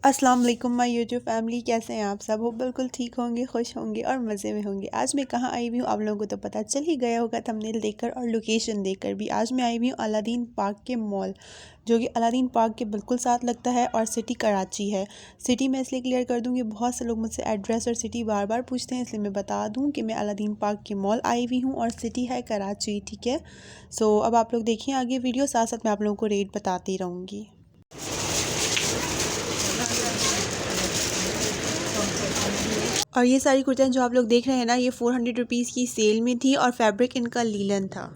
अस्सलाम वालेकुम my YouTube family, कैसे हैं आप सब? हो बिल्कुल ठीक होंगे, खुश होंगे और मज़े में होंगे। आज मैं कहाँ आई हुई हूँ आप लोगों को तो पता चल ही गया होगा थंबनेल देखकर और लोकेशन देखकर भी। आज मैं आई हुई हूँ अलादीन पार्क के मॉल, जो कि अलादीन पार्क के बिल्कुल साथ लगता है और सिटी कराची है। सिटी मैं इसलिए क्लियर कर दूँगी, बहुत से लोग मुझसे एड्रेस और सिटी बार बार पूछते हैं, इसलिए मैं बता दूँ कि मैं अलादीन पार्क के मॉल आई हुई हूँ और सिटी है कराची। ठीक है, सो अब आप लोग देखिए आगे वीडियो, साथ साथ मैं आप लोगों को रेट बताती रहूँगी। और ये सारी कुर्तियाँ जो आप लोग देख रहे हैं ना, ये 400 रुपीज़ की सेल में थी और फैब्रिक इनका लीलन था।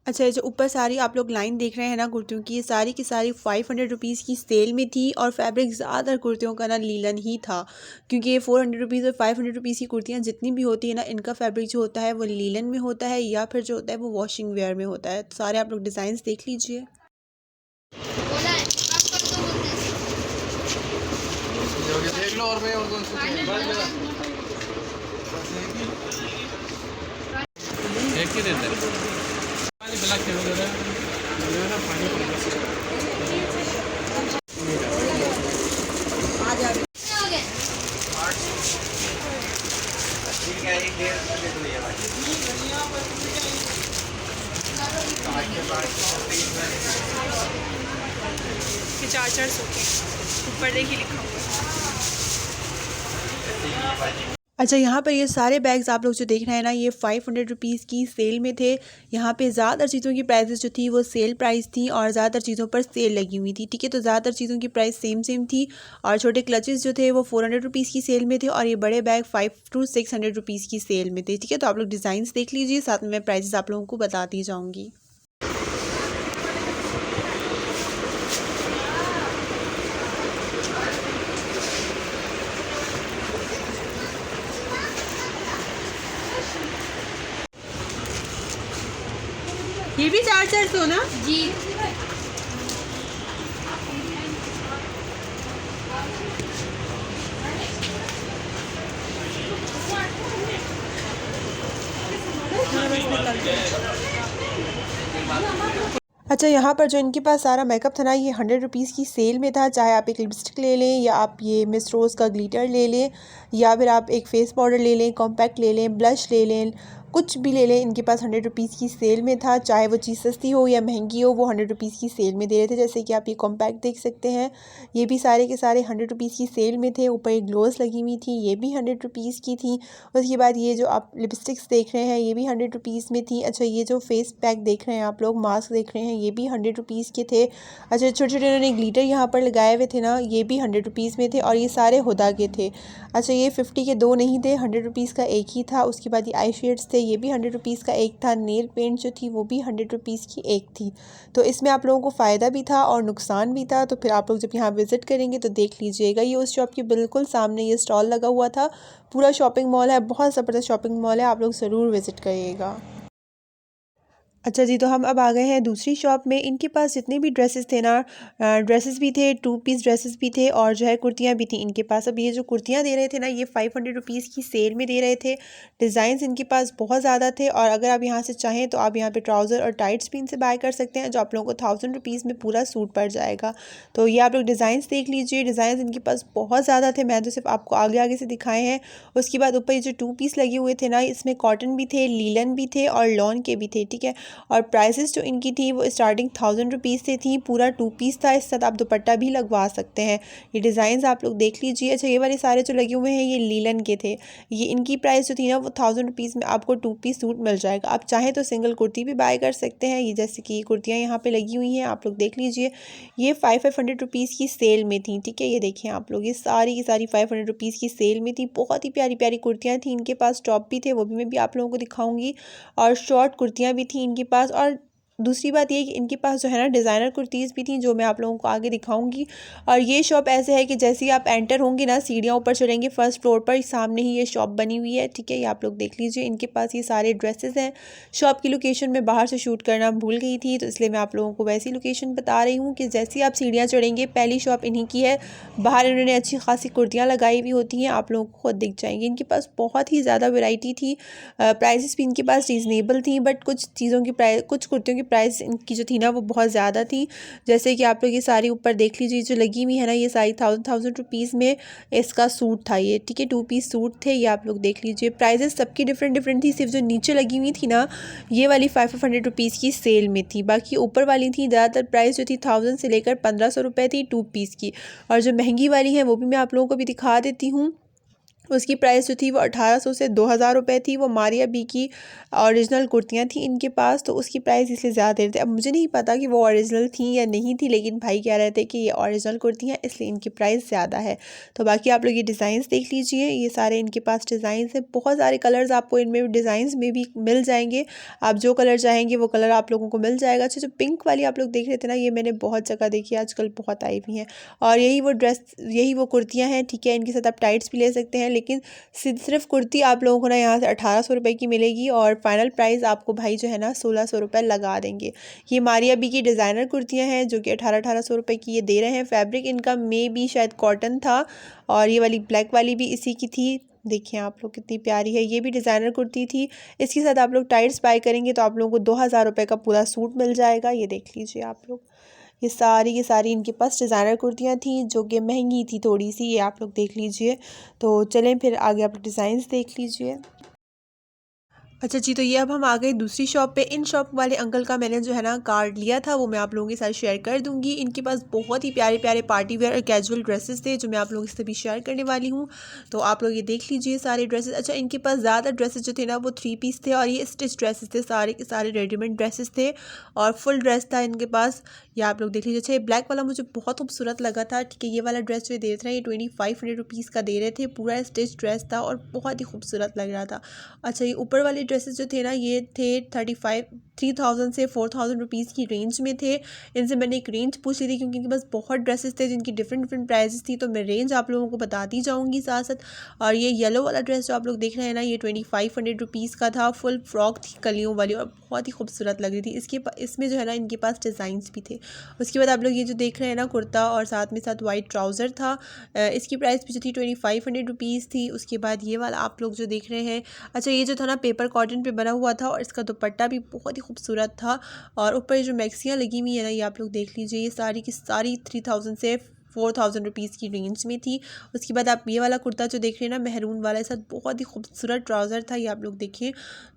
अच्छा, ये जो ऊपर सारी आप लोग लाइन देख रहे हैं ना कुर्तियों की, ये सारी की सारी 500 रुपीज़ की सेल में थी और फैब्रिक ज़्यादातर कुर्तियों का ना लीलन ही था, क्योंकि ये 400 रुपीज़ और 500 रुपीज़ की कुर्तियाँ जितनी भी होती है ना, इनका फैब्रिक जो होता है वो लीलन में होता है या फिर जो होता है वो वॉशिंग वेयर में होता है। तो सारे आप लोग डिज़ाइंस देख लीजिए। देख लो और मैं और कौन सा एक ही देते हैं पानी ब्लैक के वगैरह ना पानी आ जा ठीक है एक डेढ़ दे दो ये भाई 400 के ऊपर देखिए लिखा हुआ है। अच्छा, यहाँ पर ये सारे बैग्स आप लोग जो देख रहे हैं ना, ये 500 रुपीज़ की सेल में थे। यहाँ पे ज़्यादातर चीज़ों की प्राइसेस जो थी वो सेल प्राइस थी और ज़्यादातर चीज़ों पर सेल लगी हुई थी। ठीक है, तो ज़्यादातर चीज़ों की प्राइस सेम सेम थी और छोटे क्लचेस जो थे वो 400 रुपीज़ की सेल में थे और ये बड़े बैग 500 to 600 रुपीज़ की सेल में थे। ठीक है, तो आप लोग डिज़ाइंस देख लीजिए, साथ में मैं प्राइसेस आप लोगों को बताती जाऊँगी। ये भी 400 ना जी। अच्छा, यहाँ पर जो इनके पास सारा मेकअप था ना, ये 100 रुपीज़ की सेल में था। चाहे आप एक लिपस्टिक ले लें या आप ये मिस रोज़ का ग्लिटर ले लें या फिर आप एक फ़ेस पाउडर ले लें, कॉम्पैक्ट ले लें, ब्लश ले लें, कुछ भी ले लें, इनके पास 100 रुपीज़ की सेल में था। चाहे वो चीज़ सस्ती हो या महंगी हो, वो 100 रुपीज़ की सेल में दे रहे थे। जैसे कि आप ये कॉम्पैक्ट देख सकते हैं, ये भी सारे के सारे 100 रुपीज़ की सेल में थे। ऊपर एक ग्लोव्स लगी हुई थी, ये भी 100 रुपीज़ की थी। उसके बाद ये जो आप लिपस्टिक्स देख रहे हैं, ये भी 100 रुपीज़ में थी। अच्छा, ये जो फेस पैक देख रहे हैं आप लोग, मास्क देख रहे हैं, ये भी 100 रुपीज़ के थे। अच्छा, छोटे छोटे इन्होंने ग्लिटर यहाँ पर लगाए हुए थे ना, ये भी 100 रुपीज़ में थे और ये सारे हुदा के थे। अच्छा, ये 50 के दो नहीं थे, 100 रुपीज़ का एक ही था। उसके बाद ये आई शेड्स थे, ये भी 100 रुपीज़ का एक था। नेल पेंट जो थी वो भी 100 रुपीज़ की एक थी। तो इसमें आप लोगों को फ़ायदा भी था और नुकसान भी था। तो फिर आप लोग जब यहाँ विज़िट करेंगे तो देख लीजिएगा। ये उस शॉप के बिल्कुल सामने ये स्टॉल लगा हुआ था। पूरा शॉपिंग मॉल है, बहुत ज़बरदस्त शॉपिंग मॉल है, आप लोग ज़रूर विज़िट करिएगा। अच्छा जी, तो हम अब आ गए हैं दूसरी शॉप में। इनके पास जितने भी ड्रेसेस थे ना, ड्रेसेस भी थे, 2 पीस ड्रेसेस भी थे और जो है कुर्तियाँ भी थी इनके पास। अब ये जो कुर्तियाँ दे रहे थे ना, ये 500 रुपीज़ की सेल में दे रहे थे। डिज़ाइंस इनके पास बहुत ज़्यादा थे और अगर आप यहाँ से चाहें तो आप यहाँ पे ट्राउज़र और टाइट्स भी इनसे बाय कर सकते हैं, जो आप लोगों को 1000 रुपीज़ में पूरा सूट पड़ जाएगा। तो ये आप लोग डिज़ाइंस देख लीजिए, डिज़ाइंस इनके पास बहुत ज़्यादा थे, मैं तो सिर्फ आपको आगे आगे से दिखाए हैं। उसके बाद ऊपर ये जो 2 पीस लगे हुए थे ना, इसमें कॉटन भी थे, लीलन भी थे और लॉन के भी थे। ठीक है, और प्राइसेस जो इनकी थी वो स्टार्टिंग 1000 रुपीज़ से थी। पूरा 2 पीस था, इस साथ आप दुपट्टा भी लगवा सकते हैं। ये डिज़ाइंस आप लोग देख लीजिए। अच्छा, ये वाले सारे जो लगे हुए हैं ये लीलन के थे। ये इनकी प्राइस जो थी ना वो 1000 रुपीज़ में आपको 2 पीस सूट मिल जाएगा। आप चाहें तो सिंगल कुर्ती भी बाय कर सकते हैं। ये जैसे कि कुर्तियाँ यहाँ पे लगी हुई हैं, आप लोग देख लीजिए। ये 500 रुपीज़ की सेल में थी। ठीक है, ये देखिए आप लोग, ये सारी की सारी 500 रुपीज़ की सेल में थी। बहुत ही प्यारी प्यारी कुर्तियाँ थी इनके पास। टॉप भी थे, वो भी मैं भी आप लोगों को दिखाऊंगी और शॉर्ट कुर्तियाँ भी थी इनके पास। और दूसरी बात ये कि इनके पास जो है ना डिज़ाइनर कुर्तीज़ भी थी, जो मैं आप लोगों को आगे दिखाऊंगी। और ये शॉप ऐसे है कि जैसे ही आप एंटर होंगे ना, सीढ़ियाँ ऊपर चढ़ेंगे, फर्स्ट फ्लोर पर सामने ही ये शॉप बनी हुई है, ठीक है। ये आप लोग देख लीजिए, इनके पास ये सारे ड्रेसेस हैं। शॉप की लोकेशन मैं बाहर से शूट करना भूल गई थी, तो इसलिए मैं आप लोगों को वैसी लोकेशन बता रही हूँ कि जैसे ही आप सीढ़ियाँ चढ़ेंगे, पहली शॉप इन्हीं की है। बाहर इन्होंने अच्छी खासी कुर्तियाँ लगाई हुई होती हैं, आप लोगों को खुद दिख जाएंगी। इनके पास बहुत ही ज़्यादा वेराइटी थी, प्राइसेस भी इनके पास रीज़नेबल थी, बट कुछ चीज़ों की प्राइस, कुछ कुर्तियों की प्राइस इनकी जो थी ना वो बहुत ज़्यादा थी। जैसे कि आप लोग ये सारी ऊपर देख लीजिए जो लगी हुई है ना, ये सारी थाउजेंड रुपीज़ में इसका सूट था ये, ठीक है। 2 पीस सूट थे ये, आप लोग देख लीजिए। प्राइजेस सबकी डिफरेंट डिफरेंट थी, सिर्फ जो नीचे लगी हुई थी ना ये वाली 500 रुपीज़ की सेल में थी। बाकी ऊपर वाली थी ज़्यादातर प्राइस जो थी 1000 से लेकर 1500 रुपये थी 2 पीस की। और जो महंगी वाली है वो भी मैं आप लोगों को भी दिखा देती हूँ। उसकी प्राइस जो थी वो 1800 से 2000 रुपये थी। वो मारिया बी की ओरिजिनल कुर्तियाँ थी इनके पास, तो उसकी प्राइस इसलिए ज़्यादा दे रहे थे। अब मुझे नहीं पता कि वो ओरिजिनल थी या नहीं थी, लेकिन भाई कह रहे थे कि ये ओरिजिनल कुर्ती हैं इसलिए इनकी प्राइस ज़्यादा है। तो बाकी आप लोग ये डिज़ाइंस देख लीजिए, ये सारे इनके पास डिज़ाइंस हैं। बहुत सारे कलर्स आपको इनमें डिज़ाइंस में भी मिल जाएंगे, आप जो कलर चाहेंगे वो कलर आप लोगों को मिल जाएगा। अच्छा, जो पिंक वाली आप लोग देख रहे थे ना, ये मैंने बहुत जगह देखी है, आजकल बहुत आई हुई हैं। और यही वो ड्रेस, यही वो कुर्तियाँ हैं, ठीक है। इनके साथ आप टाइट्स भी ले सकते हैं, लेकिन सिर्फ कुर्ती आप लोगों को ना यहाँ से 1800 रुपये की मिलेगी, और फाइनल प्राइस आपको भाई जो है ना 1600 रुपये लगा देंगे। ये मारिया बी की डिज़ाइनर कुर्तियाँ हैं जो कि 1800 रुपये की ये दे रहे हैं। फैब्रिक इनका मे भी शायद कॉटन था, और ये वाली ब्लैक वाली भी इसी की थी। देखिए आप लोग कितनी प्यारी है, ये भी डिज़ाइनर कुर्ती थी। इसके साथ आप लोग टाइट्स बाय करेंगे तो आप लोगों को 2000 रुपये का पूरा सूट मिल जाएगा। ये देख लीजिए आप लोग, ये सारी की सारी इनके पास डिज़ाइनर कुर्तियाँ थी जो कि महंगी थी थोड़ी सी, ये आप लोग देख लीजिए। तो चलें फिर आगे आप डिज़ाइंस देख लीजिए। अच्छा जी, तो ये अब हम आ गए दूसरी शॉप पे। इन शॉप वाले अंकल का मैंने जो है ना कार्ड लिया था, वो मैं आप लोगों के साथ शेयर कर दूंगी। इनके पास बहुत ही प्यारे प्यारे पार्टी वेयर और कैजुअल ड्रेसेस थे जो मैं आप लोगों से भी शेयर करने वाली हूँ। तो आप लोग ये देख लीजिए सारे ड्रेसेस। अच्छा, इनके पास ज़्यादा ड्रेसेस जो थे ना वो 3 पीस थे, और ये स्टिच ड्रेसेस थे, सारे के सारे रेडीमेड ड्रेसेस थे, और फुल ड्रेस था इनके पास। ये आप लोग देख लीजिए। अच्छा, ये ब्लैक वाला मुझे बहुत खूबसूरत लगा था, ठीक है। ये वाला ड्रेस जो दे रहे थे ये 2500 रुपीज़ का दे रहे थे, पूरा स्टिच ड्रेस था और बहुत ही खूबसूरत लग रहा था। अच्छा, ये ऊपर वाले ड्रेसेस जो थे ना ये थे 3000 से 4000 रुपीज़ की रेंज में थे। इनसे मैंने एक रेंज पूछ ली थी क्योंकि इनके पास बहुत ड्रेसेस थे जिनकी डिफरेंट डिफरेंट प्राइसेस थी, तो मैं रेंज आप लोगों को बताती जाऊँगी साथ साथ। और ये येलो वाला ड्रेस जो आप लोग देख रहे हैं ना, ये 2500 रुपीज़ का था। फुल फ्रॉक थी कलियों वाली और बहुत ही खूबसूरत लग रही थी। इसमें जो है ना इनके पास डिज़ाइंस भी थे। उसके बाद आप लोग ये जो देख रहे हैं ना कुर्ता और साथ में साथ वाइट ट्राउज़र था, इसकी प्राइस भी जो थी 2500 रुपीज़ थी। उसके बाद ये वाला आप लोग जो देख रहे हैं, अच्छा, ये जो था ना पेपर कॉटन पे बना हुआ था, और इसका दुपट्टा भी बहुत ही खूबसूरत था। और ऊपर जो मैक्सियाँ लगी हुई है ना, ये आप लोग देख लीजिए, ये सारी की सारी 3000 से 4000 रुपीज़ की रेंज में थी। उसके बाद आप ये वाला कुर्ता जो देख रहे हैं ना मेहरून वाला, साथ बहुत ही खूबसूरत ट्राउज़र था, ये आप लोग देखिए।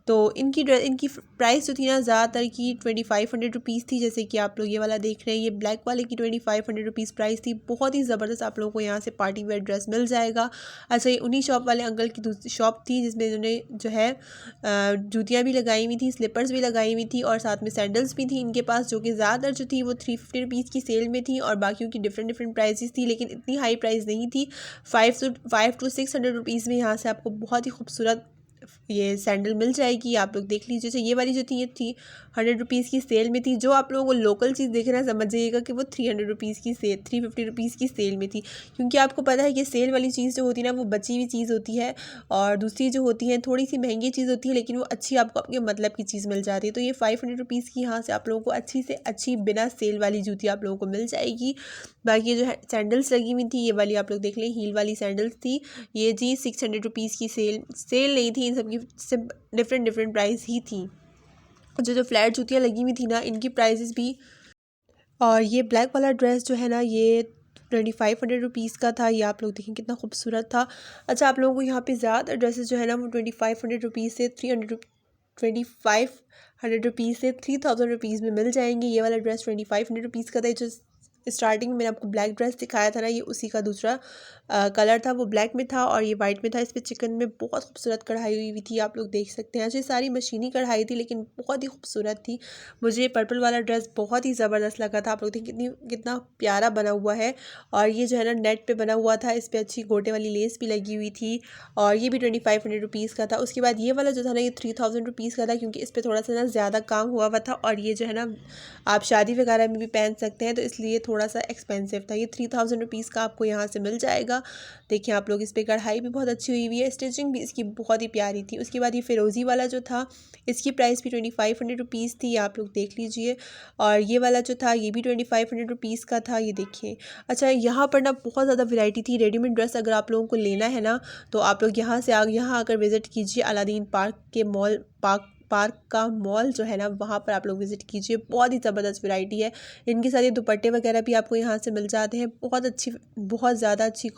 तो इनकी प्राइस जो थी ना ज़्यादातर की 2500 रुपीज़ थी। जैसे कि आप लोग ये वाला देख रहे हैं, ये ब्लैक वाले की 2500 रुपीज़ प्राइस थी। बहुत ही ज़बरदस्त आप लोगों को यहाँ से पार्टी वेयर ड्रेस मिल जाएगा। अच्छा, ये उन्हीं शॉप वाले अंकल की दूसरी शॉप थी जिसमें इन्होंने जो है जूतियाँ भी लगाई हुई थी, स्लीपर्स भी लगाई हुई थी, और साथ में सैंडल्स भी थी इनके पास, जो कि ज़्यादातर जो थी वो 350 रुपीज़ की सेल में थी, और बाकियों की डिफरेंट डिफरेंट प्राइसेस थी, लेकिन इतनी हाई प्राइस नहीं थी। 5 to 600 रुपीज़ में यहाँ से आपको बहुत ही खूबसूरत ये सैंडल मिल जाएगी। आप लोग देख लीजिए। अच्छा, ये वाली जो थी ये थी 100 रुपीज़ की सेल में थी। जो आप लोगों को लोकल चीज़ देख रहे हैं समझ जाइएगा कि वो 300 रुपीज़ की सेल, 350 रुपीज़ की सेल में थी, क्योंकि आपको पता है कि सेल वाली चीज़ जो होती है ना वो बची हुई चीज़ होती है, और दूसरी जो होती है थोड़ी सी महंगी चीज़ होती है, लेकिन वो अच्छी आपको आपके मतलब की चीज़ मिल जाती है। तो ये 500 रुपीज़ की यहाँ से आप लोगों को अच्छी से अच्छी बिना सेल वाली जूती आप लोगों को मिल जाएगी। बाकी जो है सैंडल्स लगी हुई थी, ये वाली आप लोग देख लें, हील वाली सैंडल्स थी, ये जी 600 रुपीज़ की सेल नहीं थी, इन सब की सब डिफरेंट डिफरेंट प्राइस ही थी। जो फ्लैट जूतियाँ लगी हुई थी ना इनकी प्राइसेस भी। और ये ब्लैक वाला ड्रेस जो है ना ये 2500 रुपीज़ का था, ये आप लोग देखें कितना खूबसूरत था। अच्छा, आप लोगों को यहाँ पे ज़्यादा ड्रेसेस जो है ना वो 2500 रुपीज़ से 2500 रुपीज़ से 3000 रुपीज़ में मिल जाएंगे। ये वाला ड्रेस 2500 रुपीज़ का था, जो स्टार्टिंग में मैंने आपको ब्लैक ड्रेस दिखाया था ना, ये उसी का दूसरा कलर था, वो ब्लैक में था और ये वाइट में था। इस पर चिकन में बहुत खूबसूरत कढ़ाई हुई थी, आप लोग देख सकते हैं। अच्छा, सारी मशीनी कढ़ाई थी लेकिन बहुत ही खूबसूरत थी। मुझे पर्पल वाला ड्रेस बहुत ही ज़बरदस्त लगा था। आप लोग देखिए कितना प्यारा बना हुआ है और ये जो है ना नेट पे बना हुआ था, इस पर अच्छी गोटे वाली लेस भी लगी हुई थी और ये भी 2500 रुपीज़ का था। उसके बाद ये वाला जो था ना, ये 3000 रुपीज़ का था क्योंकि इस पर थोड़ा सा ना ज़्यादा काम हुआ हुआ था और ये जो है ना आप शादी वगैरह में भी पहन सकते हैं, तो इसलिए थोड़ा सा एक्सपेंसिव था। ये 3000 रुपीज़ का आपको यहाँ से मिल जाएगा। देखिए आप लोग, इस पर कढ़ाई भी बहुत अच्छी हुई हुई है, स्टिचिंग भी इसकी बहुत ही प्यारी थी। उसके बाद ये फ़िरोज़ी वाला जो था, इसकी प्राइस भी 2500 रुपीज़ थी, आप लोग देख लीजिए। और ये वाला जो था ये भी 2500 रुपीज़ का था, ये देखिए। अच्छा, यहाँ पर ना बहुत ज़्यादा वैरायटी थी। रेडीमेड ड्रेस अगर आप लोगों को लेना है ना, तो आप लोग यहाँ आकर विज़िट कीजिए। अलादीन पार्क के पार्क का मॉल जो है ना, वहाँ पर आप लोग विज़िट कीजिए। बहुत ही ज़बरदस्त वैरायटी है। इनके सारे दुपट्टे वगैरह भी आपको यहाँ से मिल जाते हैं। बहुत ज़्यादा अच्छी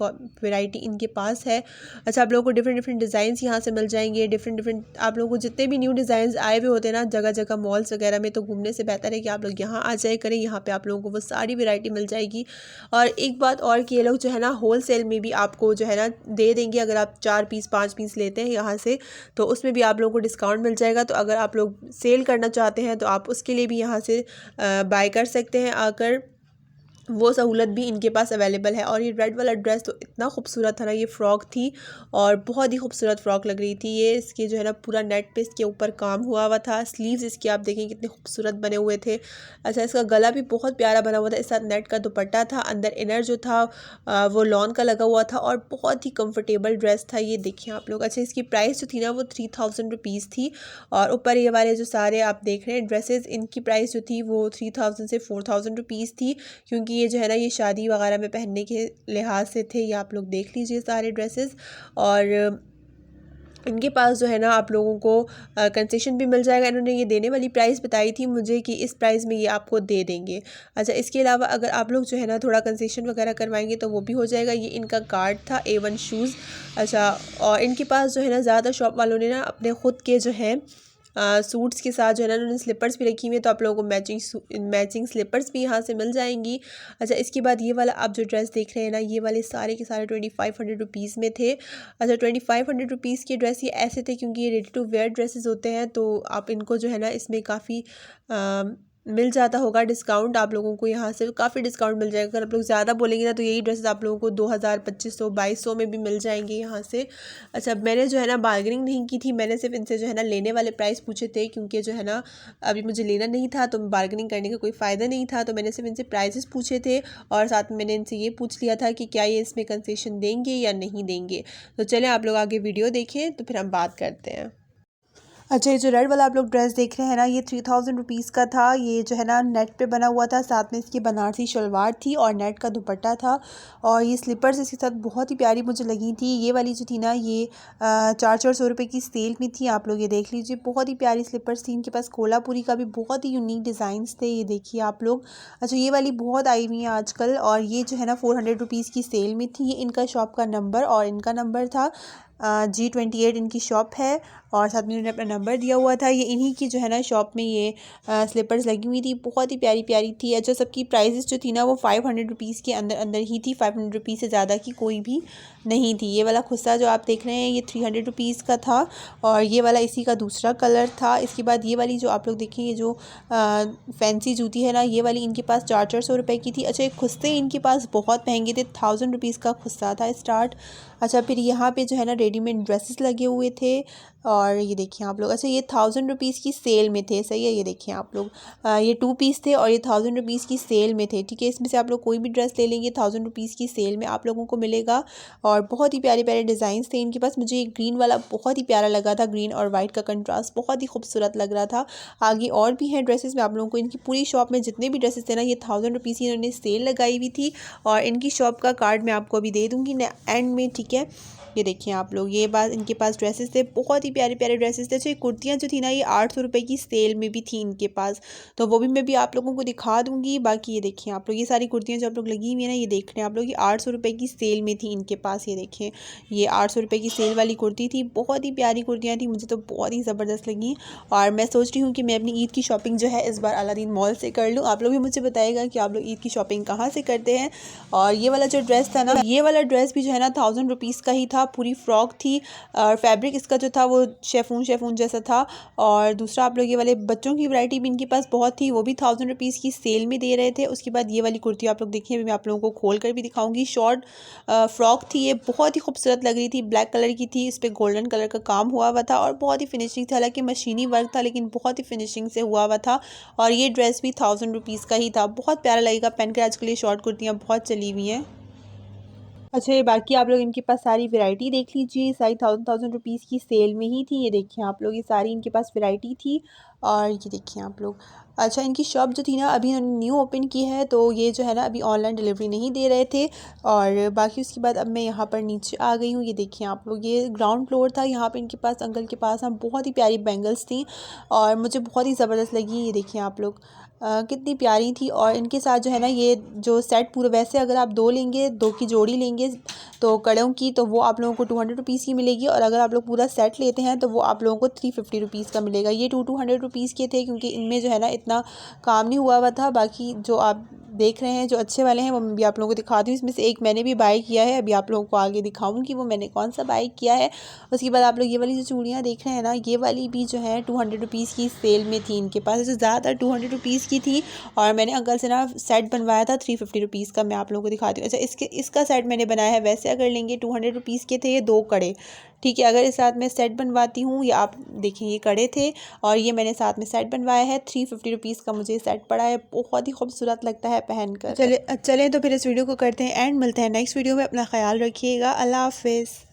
वैरायटी इनके पास है। अच्छा, आप लोगों को डिफरेंट डिज़ाइंस यहाँ से मिल जाएंगे। डिफरेंट आप लोगों को जितने भी न्यू डिज़ाइंस आए हुए होते हैं ना जगह जगह मॉल्स वगैरह में, तो घूमने से बेहतर है कि आप लोग यहाँ आ जाए करें। यहाँ पर आप लोगों को वो सारी वैरायटी मिल जाएगी। और एक बात और कि ये लोग जो है ना होल सेल में भी आपको जो है ना दे देंगे। अगर आप 4 पीस 5 पीस लेते हैं यहाँ से, तो उसमें भी आप लोगों को डिस्काउंट मिल जाएगा। तो अगर आप लोग सेल करना चाहते हैं तो आप उसके लिए भी यहाँ से बाय कर सकते हैं आकर। वो सहूलत भी इनके पास अवेलेबल है। और ये रेड वाला ड्रेस तो इतना खूबसूरत था ना, ये फ़्रॉक थी और बहुत ही खूबसूरत फ़्रॉक लग रही थी। ये इसके जो है ना पूरा नेट पे इसके ऊपर काम हुआ हुआ था। स्लीव्स इसके आप देखें कितने खूबसूरत बने हुए थे। अच्छा, इसका गला भी बहुत प्यारा बना हुआ था। इस साथ नेट का दुपट्टा था, अंदर इनर जो था वो लॉन का लगा हुआ था और बहुत ही कम्फर्टेबल ड्रेस था, ये देखिए आप लोग। अच्छा, इसकी प्राइस जो थी ना वो 3000 रुपीज़ थी। और ऊपर ये वाले जो सारे आप देख रहे हैं ड्रेसेस, इनकी प्राइस जो थी वो 3000 से 4000 रुपीज़ थी, क्योंकि ये जो है ना ये शादी वगैरह में पहनने के लिहाज से थे। ये आप लोग देख लीजिए सारे ड्रेसेस। और इनके पास जो है ना आप लोगों को कंसेशन भी मिल जाएगा। इन्होंने ये देने वाली प्राइस बताई थी मुझे कि इस प्राइस में ये आपको दे देंगे। अच्छा, इसके अलावा अगर आप लोग जो है ना थोड़ा कंसेशन वगैरह करवाएंगे तो वो भी हो जाएगा। ये इनका कार्ड था A1 शूज़। अच्छा, और इनके पास जो है ना ज़्यादा शॉप वालों ने ना अपने ख़ुद के जो है सूट्स के साथ जो है ना उन्होंने स्लीपर्स भी रखी हुई है, तो आप लोगों को मैचिंग स्लीपर्स भी यहाँ से मिल जाएंगी। अच्छा, इसके बाद ये वाला आप जो ड्रेस देख रहे हैं ना, ये वाले सारे के सारे 2500 रुपीज़ में थे। अच्छा, 2500 रुपीज़ के ड्रेस ये ऐसे थे क्योंकि ये रेडी टू वेयर ड्रेसेस होते हैं, तो आप इनको जो है ना इसमें काफ़ी मिल जाता होगा डिस्काउंट। आप लोगों को यहाँ से काफ़ी डिस्काउंट मिल जाएगा। अगर आप लोग ज़्यादा बोलेंगे ना तो यही ड्रेसेस आप लोगों को 2000, 2500, 2200 में भी मिल जाएंगे यहाँ से। अच्छा, मैंने जो है ना बार्गेनिंग नहीं की थी, मैंने सिर्फ इनसे जो है ना लेने वाले प्राइस पूछे थे, क्योंकि जो है ना अभी मुझे लेना नहीं था तो बार्गेनिंग करने का कोई फ़ायदा नहीं था, तो मैंने सिर्फ इनसे प्राइसेस पूछे थे और साथ में मैंने इनसे ये पूछ लिया था कि क्या ये इसमें कंसेशन देंगे या नहीं देंगे। तो चलें आप लोग आगे वीडियो देखें तो फिर हम बात करते हैं। अच्छा, ये जो रेड वाला आप लोग ड्रेस देख रहे हैं ना, ये 3000 रुपीज़ का था। ये जो है ना नेट पे बना हुआ था, साथ में इसकी बनारसी शलवार थी और नेट का दुपट्टा था। और ये स्लीपर्स इसके साथ बहुत ही प्यारी मुझे लगी थी। ये वाली जो थी ना ये 400 रुपये की सेल में थी, आप लोग ये देख लीजिए। बहुत ही प्यारी स्लीपर्स थी। इनके पास कोलापुरी का भी बहुत ही यूनिक डिज़ाइंस थे, ये देखिए आप लोग। अच्छा, ये वाली बहुत आई हुई है आजकल और ये जो है ना 400 रुपीज़ की सेल में थी। ये इनका शॉप का नंबर और इनका नंबर था G28 इनकी शॉप है और साथ में उन्होंने अपना नंबर दिया हुआ था। ये इन्हीं की जो है ना शॉप में ये स्लीपर्स लगी हुई थी, बहुत ही प्यारी प्यारी थी। अच्छा, सबकी प्राइसेस जो थी ना वो 500 रुपीज़ के अंदर अंदर ही थी, 500 रुपीज़ से ज़्यादा की कोई भी नहीं थी। ये वाला खुस्सा जो आप देख रहे हैं ये 300 रुपीज़ का था और ये वाला इसी का दूसरा कलर था। इसके बाद ये वाली जो आप लोग देखें, ये जो फैंसी जूती है ना, ये वाली इनके पास 400 रुपये की थी। अच्छा, ये खुस्से इनके पास बहुत महंगे थे, 1000 रुपीज़ का खुस्सा था स्टार्ट। अच्छा, फिर यहाँ पे जो है ना रेडीमेड ड्रेसेस लगे हुए थे और ये देखिए आप लोग। अच्छा, ये 1000 रुपीज़ की सेल में थे, सही है। ये देखिए आप लोग, ये 2 पीस थे और ये 1000 रुपीज़ की सेल में थे, ठीक है। इसमें से आप लोग कोई भी ड्रेस ले लेंगे 1000 रुपीज़ की सेल में आप लोगों को मिलेगा। और बहुत ही प्यारे प्यारे डिज़ाइंस थे इनके पास। मुझे ग्रीन वाला बहुत ही प्यारा लगा था, ग्रीन और वाइट का कंट्रास्ट बहुत ही खूबसूरत लग रहा था। आगे और भी हैं ड्रेसेस में आप लोगों को, इनकी पूरी शॉप में जितने भी ड्रेसेस थे ना ये 1000 रुपीज़ की इन्होंने सेल लगाई हुई थी। और इनकी शॉप का कार्ड मैं आपको अभी दे दूँगी एंड में, ठीक है। ये देखिए आप लोग, ये बात इनके पास ड्रेसेस थे, बहुत ही प्यारे प्यारे ड्रेसेस थे। अच्छा, ये कुर्तियाँ जो थी ना ये 800 रुपये की सेल में भी थी इनके पास, तो वो भी मैं भी आप लोगों को दिखा दूँगी। बाकी ये देखिए आप लोग, ये सारी कुर्तियाँ जो आप लोग लगी हुई है ना, ये देख रहे हैं आप लोग, ये 800 रुपये की सेल में थी इनके पास। ये देखें, ये 800 रुपये की सेल वाली कुर्ती थी, बहुत ही प्यारी कुर्तियाँ थी, मुझे तो बहुत ही ज़बरदस्त लगी। और मैं सोच रही हूँ कि मैं अपनी ईद की शॉपिंग जो है इस बार अलादीन मॉल से कर लूँ। आप लोग भी मुझे बताइएगा कि आप लोग ईद की शॉपिंग कहाँ से करते हैं। और ये वाला जो ड्रेस था ना, ये वाला ड्रेस भी जो है ना 1000 रुपीज़ का ही था, पूरी फ्रॉक थी। और फैब्रिक इसका जो था वो शेफून जैसा था। और दूसरा आप लोग, ये वाले बच्चों की वैरायटी भी इनके पास बहुत थी, वो भी 1000 रुपीज़ की सेल में दे रहे थे। उसके बाद ये वाली कुर्ती आप लोग देखिए, मैं आप लोगों को खोल कर भी दिखाऊंगी। शॉर्ट फ्रॉक थी, ये बहुत ही खूबसूरत लग रही थी, ब्लैक कलर की थी, इस पर गोल्डन कलर का काम हुआ हुआ था और बहुत ही फिनिशिंग था। हालांकि मशीनी वर्क था लेकिन बहुत ही फिनिशिंग से हुआ हुआ था। और ये ड्रेस भी 1000 रुपीज़ का ही था, बहुत प्यारा लगेगा पहन कर। आजकल ये शॉर्ट कुर्तियाँ बहुत चली हुई हैं। अच्छा, ये बाकी आप लोग इनके पास सारी वैरायटी देख लीजिए, सारी 1000 रुपीज़ की सेल में ही थी। ये देखिए आप लोग, ये सारी इनके पास वैरायटी थी। और ये देखिए आप लोग, अच्छा इनकी शॉप जो थी ना अभी इन्होंने न्यू ओपन की है, तो ये जो है ना अभी ऑनलाइन डिलीवरी नहीं दे रहे थे। और बाकी उसके बाद अब मैं यहाँ पर नीचे आ गई हूँ। ये देखिए आप लोग, ये ग्राउंड फ्लोर था, यहाँ पे इनके पास अंकल के पास ना बहुत ही प्यारी बैंगल्स थी और मुझे बहुत ही ज़बरदस्त लगी। ये देखिए आप लोग, कितनी प्यारी थी। और इनके साथ जो है ना ये जो सेट पूरा, वैसे अगर आप दो लेंगे, दो की जोड़ी लेंगे तो कड़ों की, तो वो आप लोगों को 200 रुपीज़ की मिलेगी। और अगर आप लोग पूरा सेट लेते हैं तो वो आप लोगों को 350 रुपीज़ का मिलेगा। ये 200 रुपीज़ के थे क्योंकि इनमें जो है ना इतना काम नहीं हुआ हुआ था। बाकी जो आप देख रहे हैं जो अच्छे वाले हैं वो मैं भी आप लोगों को दिखाती हूँ। इसमें से एक मैंने भी बाय किया है, अभी आप लोगों को आगे दिखाऊंगी वो मैंने कौन सा बाय किया है। उसके बाद आप लोग ये वाली जो चूड़ियाँ देख रहे हैं ना, ये वाली भी जो है 200 रुपीज़ की सेल में थी इनके पास, जो ज़्यादातर 200 रुपीज़ की थी। और मैंने अंकल से ना सेट बनवाया था 350 रुपीज़ का, मैं आप लोगों को दिखाती हूँ। अच्छा, इसका सेट मैंने बनाया है, वैसे अगर लेंगे 200 रुपीज़ के थे ये 2 कड़े, ठीक है। अगर इस साथ में सेट बनवाती हूँ, या आप देखें ये कड़े थे और ये मैंने साथ में सेट बनवाया है, 350 रुपीज़ का मुझे सेट पड़ा है, बहुत ही खूबसूरत लगता है पहन कर। चले तो फिर इस वीडियो को करते हैं एंड मिलते हैं नेक्स्ट वीडियो में। अपना ख्याल रखिएगा, अल्लाह हाफिज़।